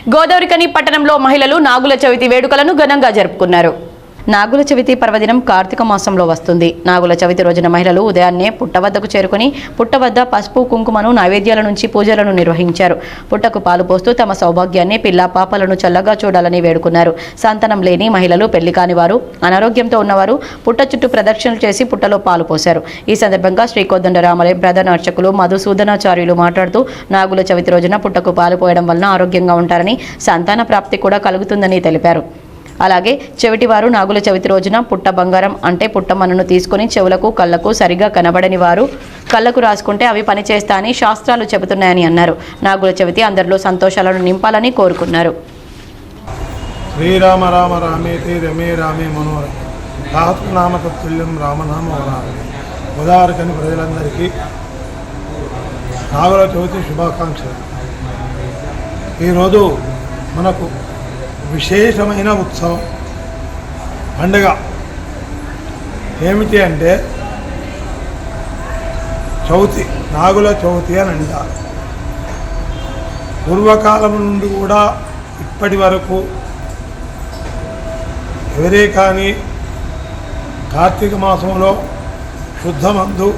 గోదావరికని పట్టణంలో మహిళలు నాగుల చవితి వేడుకలను ఘనంగా జరుపుకున్నారు. నాగుల చవితి పర్వదినం కార్తీక మాసంలో వస్తుంది. నాగుల చవితి రోజున మహిళలు ఉదయాన్నే పుట్ట వద్దకు చేరుకుని పుట్ట వద్ద పసుపు కుంకుమను నైవేద్యాల నుంచి పూజలను నిర్వహించారు. పుట్టకు పాలు పోస్తూ తమ సౌభాగ్యాన్ని పిల్ల పాపలను చల్లగా చూడాలని వేడుకున్నారు. సంతానం లేని మహిళలు, పెళ్లి కాని వారు, అనారోగ్యంతో ఉన్నవారు పుట్ట చుట్టూ ప్రదక్షిణలు చేసి పుట్టలో పాలు పోశారు. ఈ సందర్భంగా శ్రీకోదండరామలయం ప్రధాన అర్చకులు మధుసూదనాచార్యులు మాట్లాడుతూ నాగుల చవితి రోజున పుట్టకు పాలు పోయడం వలన ఆరోగ్యంగా ఉంటారని, సంతాన ప్రాప్తి కూడా కలుగుతుందని తెలిపారు. అలాగే చెవిటివారు నాగుల చవితి రోజున పుట్ట బంగారం అంటే పుట్టమన్నును తీసుకుని చెవులకు, కళ్లకు సరిగా కనబడని వారు కళ్లకు రాసుకుంటే అవి పనిచేస్తాయని శాస్త్రాలు చెబుతున్నాయని అన్నారు. నాగుల చవితి అందరిలో సంతోషాలను నింపాలని కోరుకున్నారు. శ్రీరామ రామ రామేతి రమే రామే మనోరమే రామనామ తత్తుల్యం రామనామ వరామే. గోదావరికని ప్రజలందరికీ నాగుల చవితి శుభాకాంక్షలు. ఈరోజు మనకు విశేషమైన ఉత్సవం, పండుగ ఏమిటి అంటే చవితి, నాగుల చవితి అని అంటారు. పూర్వకాలం నుండి కూడా ఇప్పటి వరకు ఎవరే కానీ కార్తీక మాసంలో శుద్ధమందు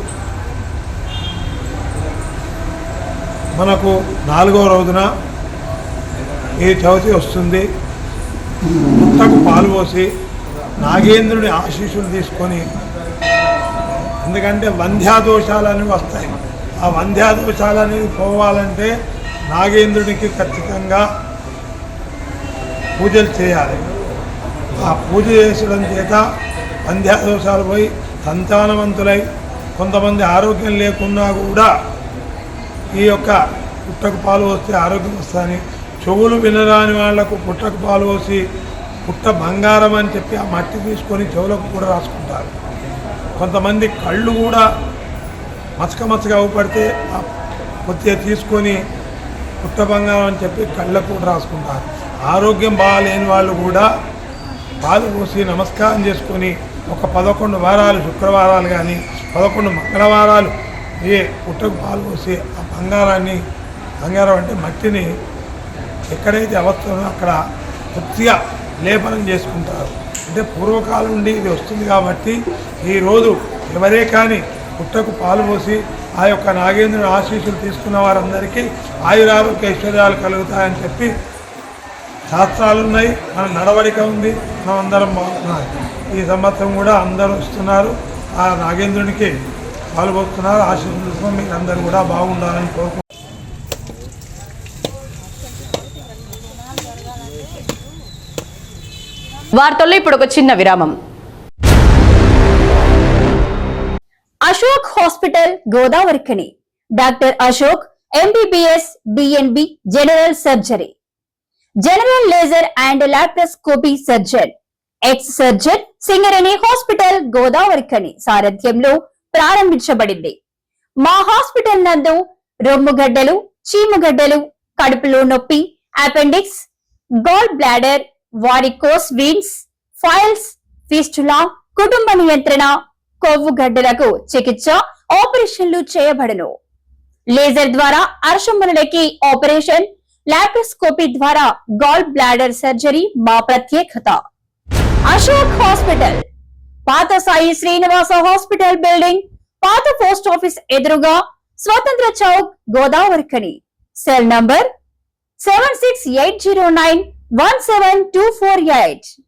మనకు 4వ రోజున ఈ చవితి వస్తుంది. పుట్టకు పాలు పోసి నాగేంద్రుని ఆశీస్సులు తీసుకొని, ఎందుకంటే వంధ్యాదోషాలు అనేవి వస్తాయి. ఆ వంధ్యాదోషాలు అనేవి పోవాలంటే నాగేంద్రునికి ఖచ్చితంగా పూజలు చేయాలి. ఆ పూజ చేసడం చేత వంధ్యాదోషాలు పోయి సంతానవంతులై, కొంతమంది ఆరోగ్యం లేకున్నా కూడా ఈ యొక్క పుట్టకు పాలు వస్తే ఆరోగ్యం వస్తుందని, చెవులు వినరాని వాళ్లకు పుట్టకు పాలు పోసి పుట్ట బంగారం అని చెప్పి ఆ మట్టి తీసుకొని చెవులకు కూడా రాసుకుంటారు. కొంతమంది కళ్ళు కూడా మచ్చగా అవుపడితే ఆ కొద్దిగా తీసుకొని పుట్ట బంగారం అని చెప్పి కళ్ళకు కూడా రాసుకుంటారు. ఆరోగ్యం బాగాలేని వాళ్ళు కూడా పాలు పోసి నమస్కారం చేసుకొని ఒక 11 వారాలు శుక్రవారాలు కానీ 11 మంగళవారాలు పుట్టకు పాలు పోసి ఆ బంగారం అంటే మట్టిని ఎక్కడైతే అవస్థనో అక్కడ కొద్దిగా లేపనం చేసుకుంటారు. అంటే పూర్వకాలం నుండి ఇది వస్తుంది కాబట్టి ఈరోజు ఎవరే కానీ పుట్టకు పాలు పోసి ఆ యొక్క నాగేంద్రుని ఆశీస్సులు తీసుకున్న వారందరికీ ఆయురారోగ్య ఐశ్వర్యాలు కలుగుతాయని చెప్పి శాస్త్రాలు ఉన్నాయి. మన నడవడిక ఉంది, మనం అందరం బాగున్నాం. ఈ సంవత్సరం కూడా అందరూ వస్తున్నారు, ఆ నాగేంద్రునికి పాల్గొస్తున్నారు. ఆశీస్సులు తీసుకొని మీరు అందరూ కూడా బాగుండాలని కోరుకుంటున్నారు. వార్తల్లో ఇప్పుడు ఒక చిన్న విరామం. Ashok hospital Godavarikhani. Doctor Ashok MBBS DNB general surgery, general laser and laparoscopy surgeon, ex surgeon Singareni hospital Godavarikhani సారథ్యంలో ప్రారంభించబడింది. మా హాస్పిటల్ నందు రొమ్ముగడ్డలు, చీముగడ్డలు, కడుపులో నొప్పి, appendix, gall bladder, varicose veins, piles, fistula, కుటుంబ నియంత్రణ, కొవ్వు గడ్డలకు చికిత్స, ఆపరేషన్లు చేయబడును. లేజర్ ద్వారా అర్షములకి ఆపరేషన్, లాప్రోస్కోపీ ద్వారా గాల్ బ్లాడర్ సర్జరీ మా ప్రత్యేకత. అశోక్ హాస్పిటల్, పాత సాయి శ్రీనివాస హాస్పిటల్ బిల్డింగ్, పాత పోస్ట్ ఆఫీస్ ఎదురుగా, స్వతంత్ర చౌక్, గోదావరికని. Cell number 7680917248.